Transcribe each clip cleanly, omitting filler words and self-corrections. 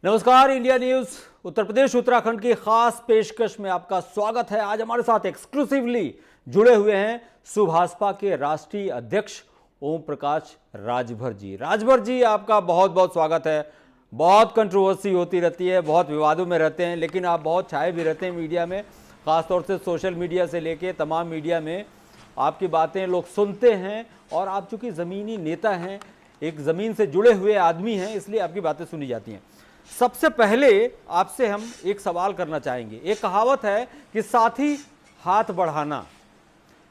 नमस्कार, India news Uttar Pradesh Uttarakhand की खास पेशकश में आपका स्वागत है। आज हमारे साथ एक्सक्लूसिवली जुड़े हुए हैं सुभाषपा के राष्ट्रीय अध्यक्ष ओम प्रकाश राजभर जी। राजभर जी, आपका बहुत बहुत स्वागत है। बहुत कंट्रोवर्सी होती रहती है, बहुत विवादों में रहते हैं, लेकिन आप बहुत छाए भी रहते हैं मीडिया में, खासतौर से सोशल मीडिया से लेके तमाम मीडिया में आपकी बातें लोग सुनते हैं। और आप चूंकि ज़मीनी नेता हैं, एक ज़मीन से जुड़े हुए आदमी हैं, इसलिए आपकी बातें सुनी जाती हैं। सबसे पहले आपसे हम एक सवाल करना चाहेंगे। एक कहावत है कि साथी हाथ बढ़ाना,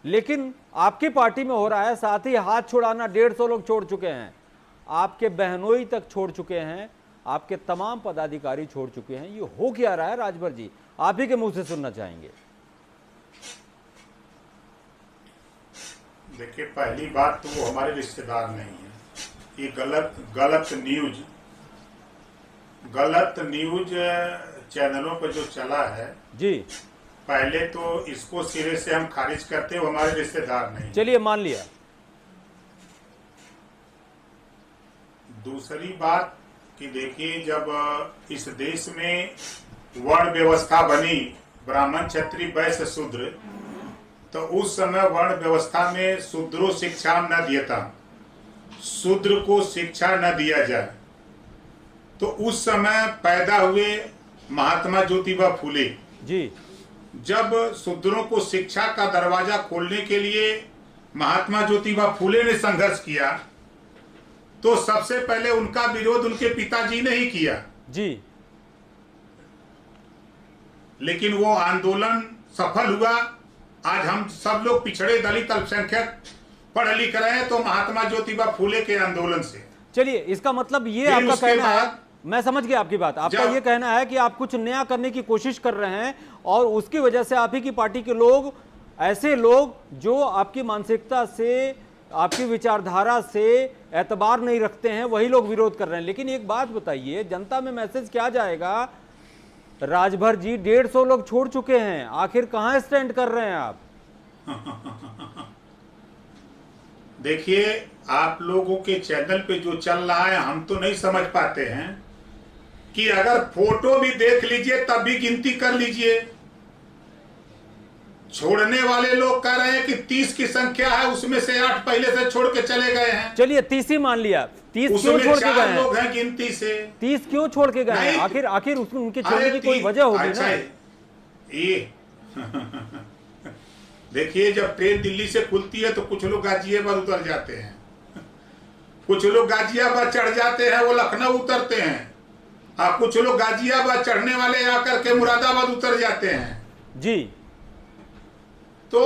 लेकिन आपकी पार्टी में हो रहा है साथी हाथ छुड़ाना। 150 लोग छोड़ चुके हैं, आपके बहनोई तक छोड़ चुके हैं, आपके तमाम पदाधिकारी छोड़ चुके हैं। ये हो क्या रहा है राजभर जी? आप ही के मुंह से सुनना चाहेंगे। देखिए, पहली बात तो वो हमारे रिश्तेदार नहीं है। ये गलत न्यूज चैनलों पर जो चला है जी, पहले तो इसको सिरे से हम खारिज करते हैं, वो हमारे रिश्तेदार नहीं। चलिए मान लिया। दूसरी बात कि देखिए, जब इस देश में वर्ण व्यवस्था बनी, ब्राह्मण क्षत्रिय वैश्य शूद्र, तो उस समय वर्ण व्यवस्था में शूद्रों शिक्षा न दिया था, शूद्र को शिक्षा न दिया जाए। तो उस समय पैदा हुए महात्मा ज्योतिबा फूले जी। जब शूद्रों को शिक्षा का दरवाजा खोलने के लिए महात्मा ज्योतिबा फूले ने संघर्ष किया, तो सबसे पहले उनका विरोध उनके पिताजी ने ही किया जी। लेकिन वो आंदोलन सफल हुआ। आज हम सब लोग पिछड़े दलित अल्पसंख्यक पढ़ लिख रहे हैं, तो महात्मा ज्योतिबा फूले के आंदोलन से। चलिए, इसका मतलब ये आपका कहना है, मैं समझ गया आपकी बात। आपका ये कहना है कि आप कुछ नया करने की कोशिश कर रहे हैं, और उसकी वजह से आप ही की पार्टी के लोग, ऐसे लोग जो आपकी मानसिकता से, आपकी विचारधारा से एतबार नहीं रखते हैं, वही लोग विरोध कर रहे हैं। लेकिन एक बात बताइए, जनता में मैसेज क्या जाएगा? राजभर जी, 150 लोग छोड़ चुके हैं, आखिर कहां स्टैंड कर रहे हैं आप? देखिए, आप लोगों के चैनल पे जो चल रहा है, हम तो नहीं समझ पाते हैं कि अगर फोटो भी देख लीजिए तब भी गिनती कर लीजिए। छोड़ने वाले लोग कह रहे हैं कि 30 की संख्या है, उसमें से 8 पहले से छोड़ के चले गए हैं। चलिए 30 ही मान लिया। 30 क्यों छोड़ के गए हैं? लोग हैं गिनती से। 30 क्यों छोड़ के गए हैं? आखिर उनके छोड़ने की कोई वजह होगी ना? ये देखिए, जब ट्रेन दिल्ली से खुलती है तो कुछ लोग गाजियाबाद उतर जाते हैं, कुछ लोग गाजियाबाद चढ़ जाते हैं, वो लखनऊ उतरते हैं, और कुछ लोग गाजियाबाद चढ़ने वाले आकर के मुरादाबाद उतर जाते हैं जी। तो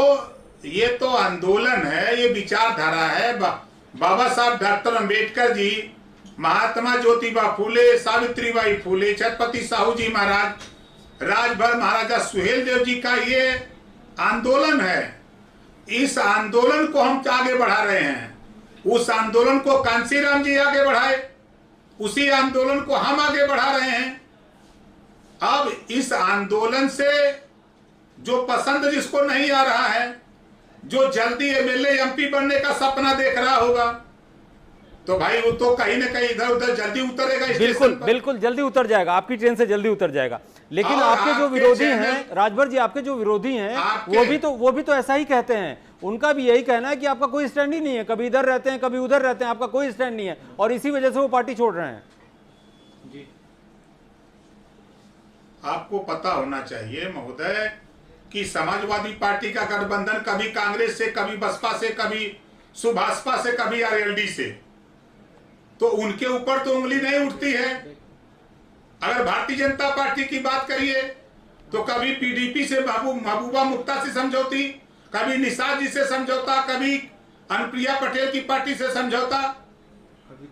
ये तो आंदोलन है, ये विचारधारा है। बाबा साहब डॉक्टर अंबेडकर जी, महात्मा ज्योतिबा फूले, सावित्रीबाई फूले, छत्रपति साहू जी महाराज, राजभर महाराजा सुहेलदेव जी का ये आंदोलन है। इस आंदोलन को हम आगे बढ़ा रहे हैं। उस आंदोलन को कांशीराम जी आगे बढ़ाए, उसी आंदोलन को हम आगे बढ़ा रहे हैं। अब इस आंदोलन से जो पसंद जिसको नहीं आ रहा है, जो जल्दी एमएलए एमपी बनने का सपना देख रहा होगा, तो भाई वो तो कहीं ना कहीं इधर उधर जल्दी उतरेगा। बिल्कुल जल्दी उतर जाएगा, आपकी ट्रेन से जल्दी उतर जाएगा। लेकिन आपके जो विरोधी हैं राजभर जी, आपके जो विरोधी हैं वो भी तो ऐसा ही कहते हैं। उनका भी यही कहना है कि आपका कोई स्टैंड ही नहीं है, कभी इधर रहते हैं कभी उधर रहते हैं, आपका कोई स्टैंड नहीं है, और इसी वजह से वो पार्टी छोड़ रहे हैं। जी, आपको पता होना चाहिए महोदय कि समाजवादी पार्टी का गठबंधन कभी कांग्रेस से, कभी बसपा से, कभी सुभाषपा से, कभी आरएलडी से, तो उनके ऊपर तो उंगली नहीं उठती है। अगर भारतीय जनता पार्टी की बात करिए तो कभी पीडीपी से महबूबा मुफ्ता से समझौती, कभी निषाद जी से समझौता, कभी अनुप्रिया पटेल की पार्टी से समझौता,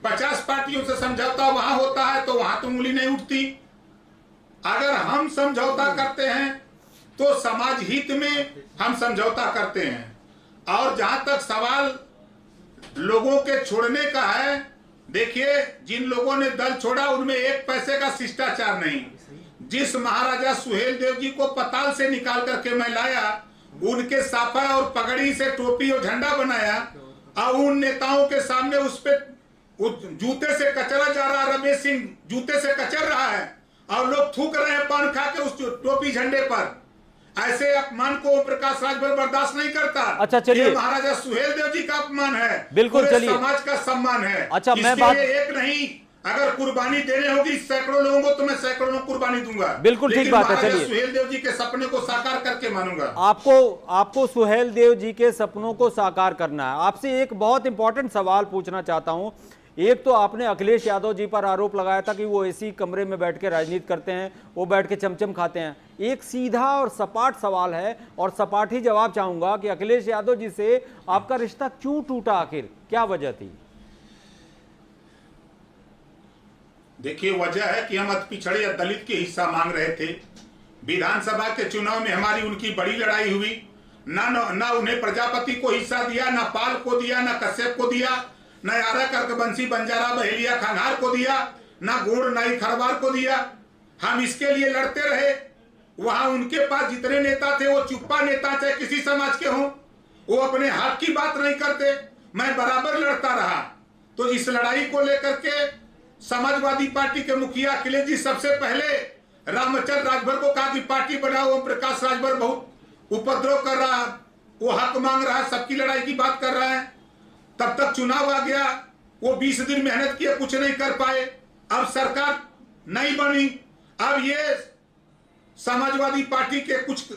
50 पार्टियों से समझौता वहां होता है, तो वहां तो उंगली नहीं उठती। अगर हम समझौता करते हैं तो समाज हित में हम समझौता करते हैं। और जहां तक सवाल लोगों के छोड़ने का है, देखिए, जिन लोगों ने दल छोड़ा उनमें एक पैसे का शिष्टाचार नहीं। जिस महाराजा सुहेलदेव जी को पताल से निकाल करके मैं लाया, उनके साफा और पगड़ी से टोपी और झंडा बनाया, और उन नेताओं के सामने उस पे जूते से कचरा जा रहा रमेश सिंह जूते से कचर रहा है और लोग थूक रहे हैं पान खा के उस टोपी झंडे पर। ऐसे अपमान को ओम प्रकाश राजभर बर्दाश्त नहीं करता। अच्छा चलिए, ये महाराजा सुहेलदेव जी का अपमान है, बिल्कुल पूरे चलिए, समाज का सम्मान है। अच्छा मैं इसके बात लिए एक नहीं, अगर कुर्बानी देने होगी सैकड़ों लोगों को तो मैं सैकड़ों कुर्बानी दूंगा। बिल्कुल ठीक बात है। चलिए, सुहेलदेव जी के सपने को साकार करके मानूंगा। आपको सुहेलदेव जी के सपनों को साकार करना है। आपसे एक बहुत इंपॉर्टेंट सवाल पूछना चाहता हूं। एक तो आपने अखिलेश यादव जी पर आरोप लगाया था कि वो एसी कमरे में बैठ के राजनीति करते हैं, वो बैठ के चमचम खाते हैं। एक सीधा और सपाट सवाल है और सपाट ही जवाब चाहूंगा कि अखिलेश यादव जी से आपका रिश्ता क्यों टूटा, आखिर क्या वजह थी? देखिए, वजह है कि हम अति पिछड़े या दलित के हिस्सा मांग रहे थे। विधानसभा के चुनाव में हमारी उनकी बड़ी लड़ाई हुई। ना उन्हें प्रजापति को हिस्सा दिया, ना पाल को दिया, ना कश्यप को दिया, न आरा कर्कबंसी बंजारा बहेलिया खांगार को दिया, ना गोड़ नाई खरवार को दिया। हम इसके लिए लड़ते रहे। वहां उनके पास जितने नेता थे वो चुप्पा नेता, चाहे किसी समाज के हों, वो अपने हक की बात नहीं करते। मैं बराबर लड़ता रहा। तो इस लड़ाई को लेकर के समाजवादी पार्टी के मुखिया अखिलेश जी सबसे पहले रामचंद्र राजभर को कहा कि पार्टी बनाओ। ओम प्रकाश राजभर बहुत उपद्रव कर रहा, वो हक मांग रहा, सबकी लड़ाई की बात कर रहा है। तब तक चुनाव आ गया, वो 20 दिन मेहनत किए, कुछ नहीं कर पाए। अब सरकार नहीं बनी। अब ये समाजवादी पार्टी के कुछ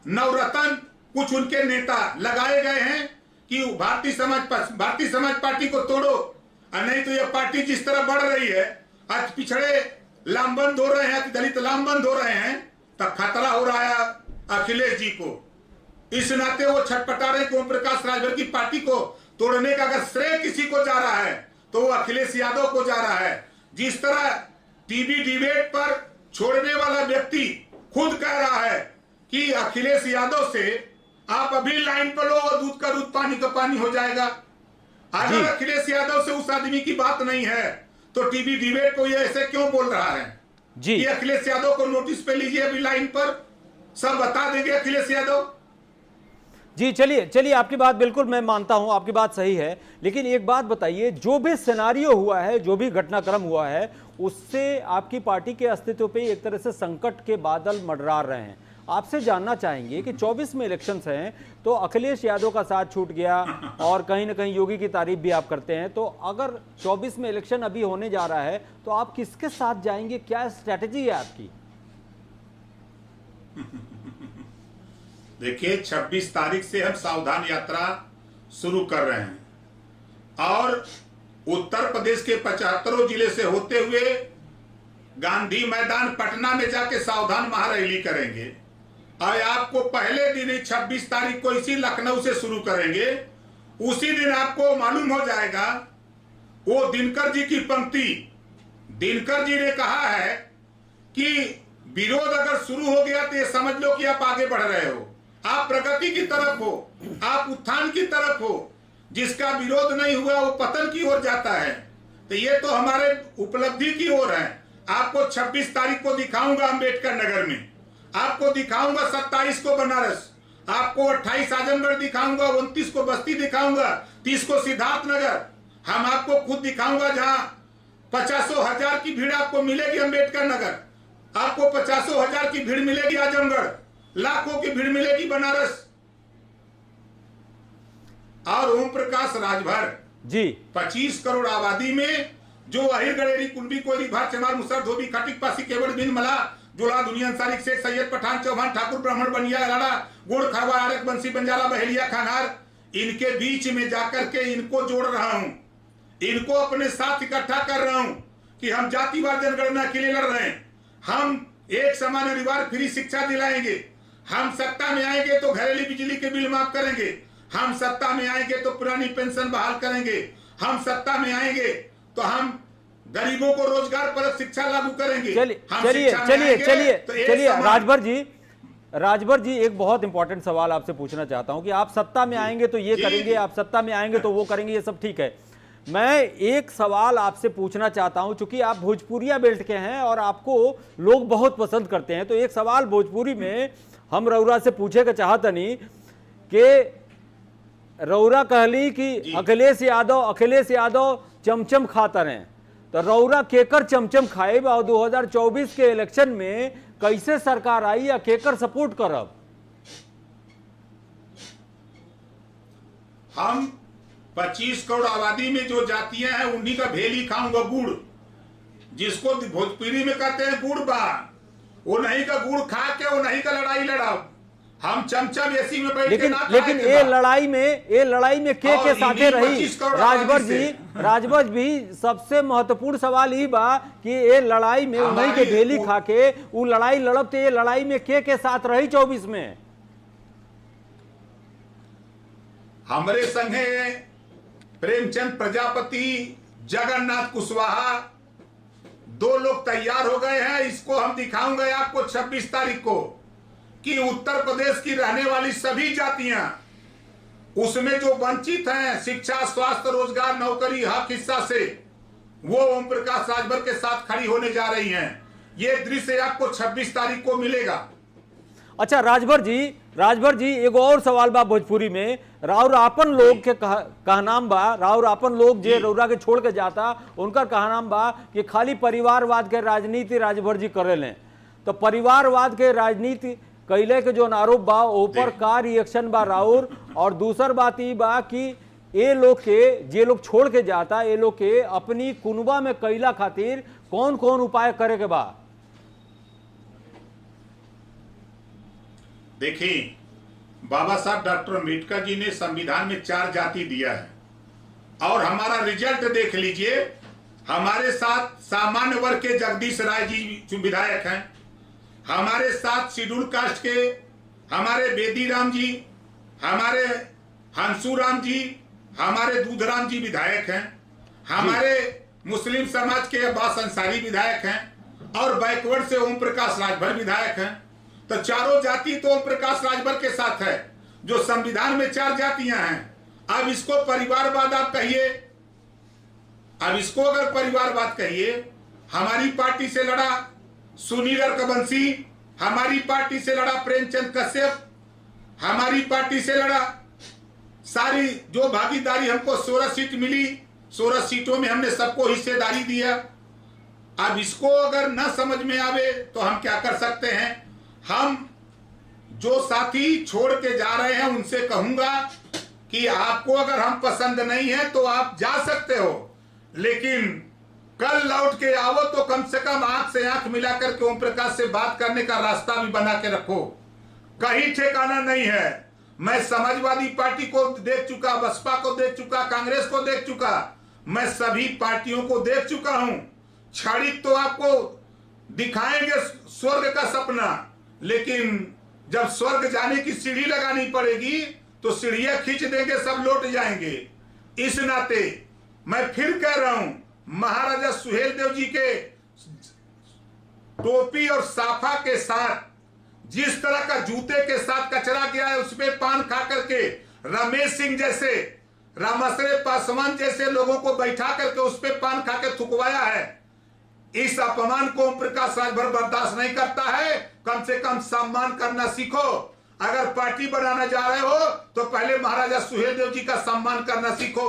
नवरत्न, कुछ उनके नेता लगाए गए हैं कि भारतीय समाज पार्टी को तोड़ो, और नहीं तो ये पार्टी जिस तरह बढ़ रही है, आज पिछड़े लामबंद हो रहे हैं, दलित लामबंद हो रहे हैं, तब खतरा हो रहा है अखिलेश जी को। इस नाते वो छटपटा रहे कि ओम प्रकाश राजभर की पार्टी को तोड़ने का अगर श्रेय किसी को जा रहा है तो वो अखिलेश यादव को जा रहा है। जिस तरह टीवी डिबेट पर छोड़ने वाला व्यक्ति खुद कह रहा है कि अखिलेश यादव से आप अभी लाइन पर लो और दूध का दूध पानी का पानी हो जाएगा। अगर अखिलेश यादव से उस आदमी की बात नहीं है तो टीवी डिबेट को ये ऐसे क्यों बोल रहा है जी? कि अखिलेश यादव को नोटिस पे लीजिए, अभी लाइन पर सब बता देंगे अखिलेश यादव जी। चलिए आपकी बात बिल्कुल मैं मानता हूं, आपकी बात सही है। लेकिन एक बात बताइए, जो भी सिनारियो हुआ है, जो भी घटनाक्रम हुआ है, उससे आपकी पार्टी के अस्तित्व पे एक तरह से संकट के बादल मंडरा रहे हैं। आपसे जानना चाहेंगे कि 24 में इलेक्शंस हैं, तो अखिलेश यादव का साथ छूट गया और कहीं ना कहीं योगी की तारीफ भी आप करते हैं। तो अगर 24 में इलेक्शन अभी होने जा रहा है तो आप किसके साथ जाएंगे, क्या स्ट्रैटेजी है आपकी? देखिए, 26 तारीख से हम सावधान यात्रा शुरू कर रहे हैं और उत्तर प्रदेश के 75 जिले से होते हुए गांधी मैदान पटना में जाके सावधान महारैली करेंगे। और आपको पहले दिन ही 26 तारीख को इसी लखनऊ से शुरू करेंगे। उसी दिन आपको मालूम हो जाएगा, वो दिनकर जी की पंक्ति, दिनकर जी ने कहा है कि विरोध अगर शुरू हो गया तो ये समझ लो कि आप आगे बढ़ रहे हो, आप प्रगति की तरफ हो, आप उत्थान की तरफ हो। जिसका विरोध नहीं हुआ वो पतन की ओर जाता है। तो ये तो हमारे उपलब्धि की ओर है। आपको 26 तारीख को दिखाऊंगा अम्बेडकर नगर में, आपको दिखाऊंगा 27 को बनारस, आपको 28 आजमगढ़ दिखाऊंगा, 29 को बस्ती दिखाऊंगा, 30 को सिद्धार्थ नगर। हम आपको खुद दिखाऊंगा जहां 50,000 की भीड़ आपको मिलेगी अम्बेडकर नगर, आपको 50,000 की भीड़ मिलेगी आजमगढ़, लाखों की भीड़ मिलेगी बनारस। और ओम प्रकाश राजभर जी 25 करोड़ आबादी में जो अहिर गड़ेरी कुंडी कोयली भार चमार मुसर धोबी खटिक पासी केवड़ बिन मला जोला दुनिया अंसारी शेख सैयद पठान चौहान ठाकुर ब्राह्मण बनिया लाड़ा गोड़ खरवा आरक बंसी बंजारा बहेलिया खांगार, इनके बीच में जाकर के इनको जोड़ रहा हूं, इनको अपने साथ इकट्ठा कर रहा हूं कि हम जातिवाद जनगणना के लिए लड़ रहे हैं। हम एक समान अनिवार्य फ्री शिक्षा दिलाएंगे। हम सत्ता में आएंगे तो घरेलू बिजली के बिल माफ करेंगे। हम सत्ता में आएंगे तो पुरानी पेंशन बहाल करेंगे। हम सत्ता में आएंगे तो हम गरीबों को रोजगार परक शिक्षा लागू करेंगे। चलिए राजभर जी एक बहुत इंपॉर्टेंट सवाल आपसे पूछना चाहता हूं कि आप सत्ता में आएंगे तो ये करेंगे, आप सत्ता में आएंगे तो वो करेंगे, ये सब ठीक है। मैं एक सवाल आपसे पूछना चाहता हूं, चूंकि आप भोजपुरिया बेल्ट के हैं और आपको लोग बहुत पसंद करते हैं, तो एक सवाल भोजपुरी में हम रउरा से पूछे का चाहता नहीं कि रउरा कहली कि अखिलेश यादव चमचम खाता रहे, तो रौरा केकर चमचम खाइब और 2024 के इलेक्शन में कैसे सरकार आई या केकर सपोर्ट करब? हम 25 करोड़ आबादी में जो जातियां हैं उन्हीं का भेली खाऊंगा गुड़, जिसको भोजपुरी में कहते हैं गुड़ बा, वो नहीं का गुड़ खा के वो नहीं का लड़ाई लड़ाओ। हम चमचम एसी में बैठ के ना लेकिन ये लड़ाई में के साथे रही राजभर जी सबसे महत्वपूर्ण सवाल ही बा कि ये लड़ाई में उन्हीं के भेली खा के वो लड़ाई लड़ब, तो ये लड़ाई में के साथ रही 24 में? हमारे संगे प्रेमचंद प्रजापति, जगन्नाथ कुशवाहा, 2 लोग तैयार हो गए हैं। इसको हम दिखाऊंगे आपको 26 तारीख को कि उत्तर प्रदेश की रहने वाली सभी जातियां उसमें जो वंचित हैं शिक्षा, स्वास्थ्य, रोजगार, नौकरी, हक हिस्सा से, वो ओम प्रकाश राजभर के साथ खड़ी होने जा रही हैं। ये दृश्य आपको 26 तारीख को मिलेगा। अच्छा राजभर जी एगो और सवाल बा भोजपुरी में, राउर आपन लोग के कहनाम बा, राउर आपन लोग जे रौरा के छोड़ के जाता उनका कहनाम बा कि खाली परिवारवाद के राजनीति राजभर जी करेले। तो परिवारवाद के राजनीति कैले के जो आरोप बा ऊपर का रिएक्शन बा राउर? और दूसर बात ई बा कि ये लोग के जे लोग छोड़ के जाता ये लोग के अपनी कुनबा में कैला खातिर कौन कौन उपाय करे के बा? देखिए, बाबा साहब डॉक्टर अम्बेडकर जी ने संविधान में 4 जाति दिया है और हमारा रिजल्ट देख लीजिए। हमारे साथ सामान्य वर्ग के जगदीश राय जी विधायक हैं, हमारे साथ शेड्यूल कास्ट के हमारे बेदी राम जी, हमारे हंसू राम जी, हमारे दूधराम जी विधायक हैं, हमारे मुस्लिम समाज के अब्बास अंसारी विधायक हैं और बैकवर्ड से ओम प्रकाश राजभर विधायक हैं। तो चारों जाति तो ओम प्रकाश राजभर के साथ है। जो संविधान में 4 जातियां हैं, अब इसको परिवारवाद आप कहिए, अब इसको अगर परिवारवाद कहिए, हमारी पार्टी से लड़ा सुनील रघुवंशी, हमारी पार्टी से लड़ा प्रेमचंद कश्यप, हमारी पार्टी से लड़ा, सारी जो भागीदारी हमको 16 सीट मिली, 16 सीटों में हमने सबको हिस्सेदारी दिया। अब इसको अगर न समझ में आवे तो हम क्या कर सकते हैं? हम जो साथी छोड़ के जा रहे हैं उनसे कहूंगा कि आपको अगर हम पसंद नहीं है तो आप जा सकते हो, लेकिन कल लौट के आओ तो कम से कम आंख से आंख मिलाकर के ओम प्रकाश से बात करने का रास्ता भी बना के रखो। कहीं ठिकाना नहीं है। मैं समाजवादी पार्टी को देख चुका, बसपा को देख चुका, कांग्रेस को देख चुका, मैं सभी पार्टियों को देख चुका हूं। क्षणिक तो आपको दिखाएंगे स्वर्ग का सपना, लेकिन जब स्वर्ग जाने की सीढ़ी लगानी पड़ेगी तो सीढ़ियां खींच देंगे, सब लौट जाएंगे। इस नाते मैं फिर कह रहा हूं, महाराजा सुहेलदेव जी के टोपी और साफा के साथ जिस तरह का जूते के साथ कचरा गया है, उस पे पान खा करके रमेश सिंह जैसे, रामाश्रय पासवान जैसे लोगों को बैठा करके उस पे पान खा के थुकवाया है। इस अपमान को ओम प्रकाश राजभर बर्दाश्त नहीं करता है। कम से कम सम्मान करना सीखो। अगर पार्टी बनाना जा रहे हो तो पहले महाराजा सुहेलदेव जी का सम्मान करना सीखो।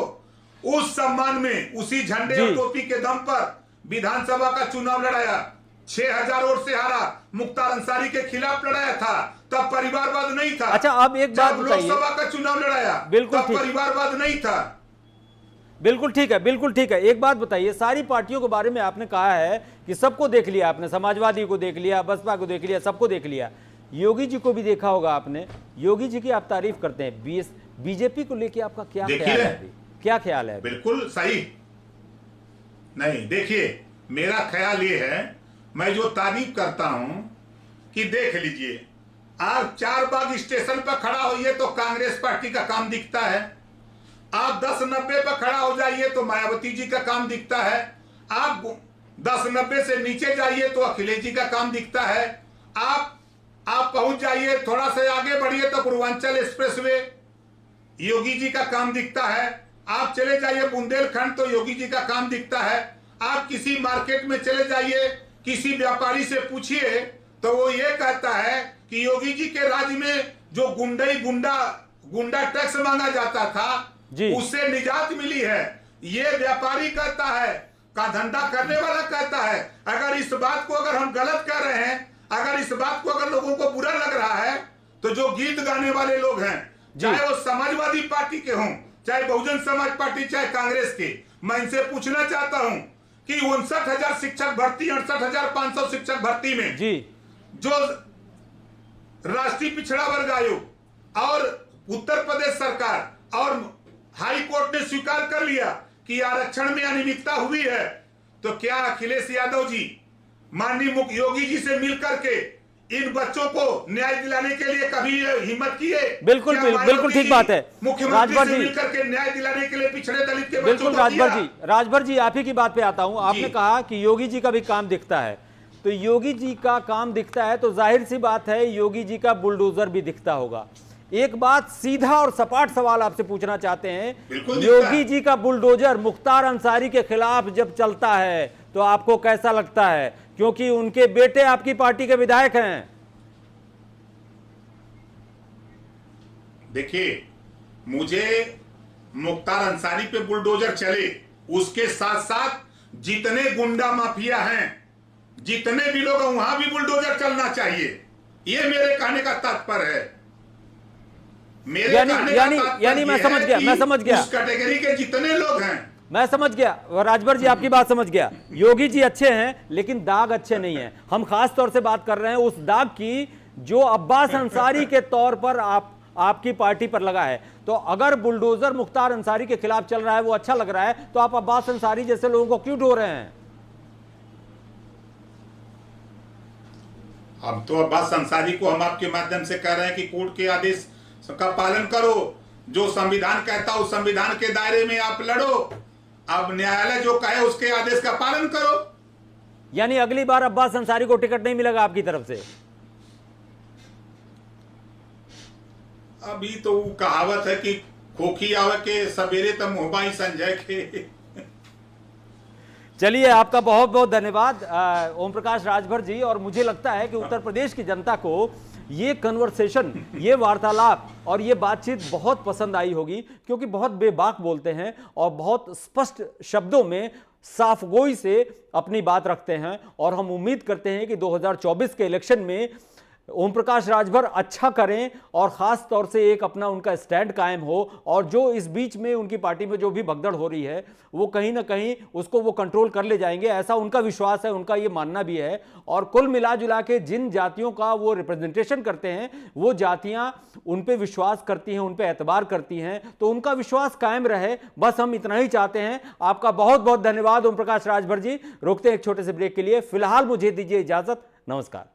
उस सम्मान में, उसी झंडे और टोपी के दम पर विधानसभा का चुनाव लड़ाया, 6000 वोट से हारा, मुख्तार अंसारी के खिलाफ लड़ाया था, तब परिवारवाद नहीं था। अच्छा, अब एक बात बताइए, लोकसभा का चुनाव लड़ाया तब परिवारवाद नहीं था। बिल्कुल ठीक है, बिल्कुल ठीक है। एक बात बताइए, सारी पार्टियों के बारे में आपने कहा है कि सबको देख लिया आपने, समाजवादी को देख लिया, बसपा को देख लिया, सबको देख लिया। योगी जी को भी देखा होगा आपने। योगी जी की आप तारीफ करते हैं, बीजेपी को लेके आपका क्या ख्याल है? क्या ख्याल है? बिल्कुल सही नहीं। देखिए, मेरा ख्याल ये है, मैं जो तारीफ करता हूं कि देख लीजिए, आप 4 बाग स्टेशन पर खड़ा होइए तो कांग्रेस पार्टी का काम दिखता है। आप 10-90 पर खड़ा हो जाइए तो मायावती जी का काम दिखता है। आप 10-90 से नीचे जाइए तो अखिलेश जी का काम दिखता है। आप पहुंच जाइए, थोड़ा सा आगे बढ़िए तो पूर्वांचल एक्सप्रेसवे, योगी जी का काम दिखता है। आप चले जाइए बुंदेलखंड तो योगी जी का काम दिखता है। आप किसी मार्केट में चले जाइए, किसी व्यापारी से पूछिए तो वो ये कहता है कि योगी जी के राज्य में जो गुंडा टैक्स मांगा जाता था उससे निजात मिली है। ये व्यापारी कहता है का धंधा करने वाला कहता है। अगर इस बात को अगर हम गलत कर रहे हैं, अगर इस बात को अगर लोगों को बुरा लग रहा है, तो जो गीत गाने वाले लोग हैं, चाहे वो समाजवादी पार्टी के हों, चाहे बहुजन समाज पार्टी, चाहे कांग्रेस के, मैं इनसे पूछना चाहता हूं कि 59,000 शिक्षक भर्ती, 68,500 शिक्षक भर्ती में जी जो राष्ट्रीय पिछड़ा वर्ग आयोग और उत्तर प्रदेश सरकार और हाई कोर्ट ने स्वीकार कर लिया कि आरक्षण में अनियमितता हुई है, तो क्या अखिलेश यादव जी माननीय मुख्य योगी जी से मिलकर के इन बच्चों को न्याय दिलाने के लिए कभी हिम्मत किए? बिल्कुल बिल्कुल ठीक बात है मुख्यमंत्री से मिलकर के न्याय दिलाने के लिए पिछड़े दलित के बच्चों बिल्कुल राजभर जी आप ही की बात पे आता हूं। आपने कहा कि योगी जी का भी काम दिखता है, तो योगी जी का काम दिखता है तो जाहिर सी बात है योगी जी का बुलडोजर भी दिखता होगा। एक बात सीधा और सपाट सवाल आपसे पूछना चाहते हैं, योगी जी का बुलडोजर मुख्तार अंसारी के खिलाफ जब चलता है तो आपको कैसा लगता है? क्योंकि उनके बेटे आपकी पार्टी के विधायक हैं। देखिए, मुझे मुख्तार अंसारी पे बुलडोजर चले, उसके साथ साथ जितने गुंडा माफिया हैं, जितने भी लोग हैं, वहां भी बुलडोजर चलना चाहिए। ये मेरे कहने का तात्पर्य है। यानी मैं समझ गया उस कैटेगरी के जितने लोग हैं, मैं समझ गया राजभर जी, आपकी बात समझ गया। योगी जी अच्छे हैं लेकिन दाग अच्छे नहीं हैं। हम खास तौर से बात कर रहे हैं उस दाग की जो अब्बास अंसारी के तौर पर आपकी पार्टी पर लगा है। तो अगर बुलडोजर मुख्तार अंसारी के खिलाफ चल रहा है, वो अच्छा लग रहा है, तो आप अब्बास अंसारी जैसे लोगों को क्यों ढो रहे हैं? अब तो अब्बास अंसारी को हम आपके माध्यम से कह रहे हैं कि कोर्ट के आदेश का पालन करो, जो संविधान कहता उस संविधान के दायरे में आप लड़ो। अब न्यायालय जो कहे उसके आदेश का पालन करो। यानी अगली बार अब्बास अंसारी को टिकट नहीं मिलेगा आपकी तरफ से? अभी तो कहावत है कि खोखी आवे के सवेरे तक मोहबाई संजय के। चलिए, आपका बहुत बहुत धन्यवाद ओम प्रकाश राजभर जी। और मुझे लगता है कि उत्तर प्रदेश की जनता को ये कन्वर्सेशन, ये वार्तालाप और ये बातचीत बहुत पसंद आई होगी, क्योंकि बहुत बेबाक बोलते हैं और बहुत स्पष्ट शब्दों में साफगोई से अपनी बात रखते हैं। और हम उम्मीद करते हैं कि 2024 के इलेक्शन में ओम प्रकाश राजभर अच्छा करें और ख़ास तौर से एक अपना उनका स्टैंड कायम हो, और जो इस बीच में उनकी पार्टी में जो भी भगदड़ हो रही है वो कहीं ना कहीं उसको वो कंट्रोल कर ले जाएंगे, ऐसा उनका विश्वास है, उनका ये मानना भी है। और कुल मिला जुला के जिन जातियों का वो रिप्रेजेंटेशन करते हैं, वो जातियां उन पे विश्वास करती हैं, उन पे एतबार करती हैं, तो उनका विश्वास कायम रहे, बस हम इतना ही चाहते हैं। आपका बहुत बहुत धन्यवाद ओम प्रकाश राजभर जी। रोकते हैं एक छोटे से ब्रेक के लिए। फिलहाल मुझे दीजिए इजाज़त। नमस्कार।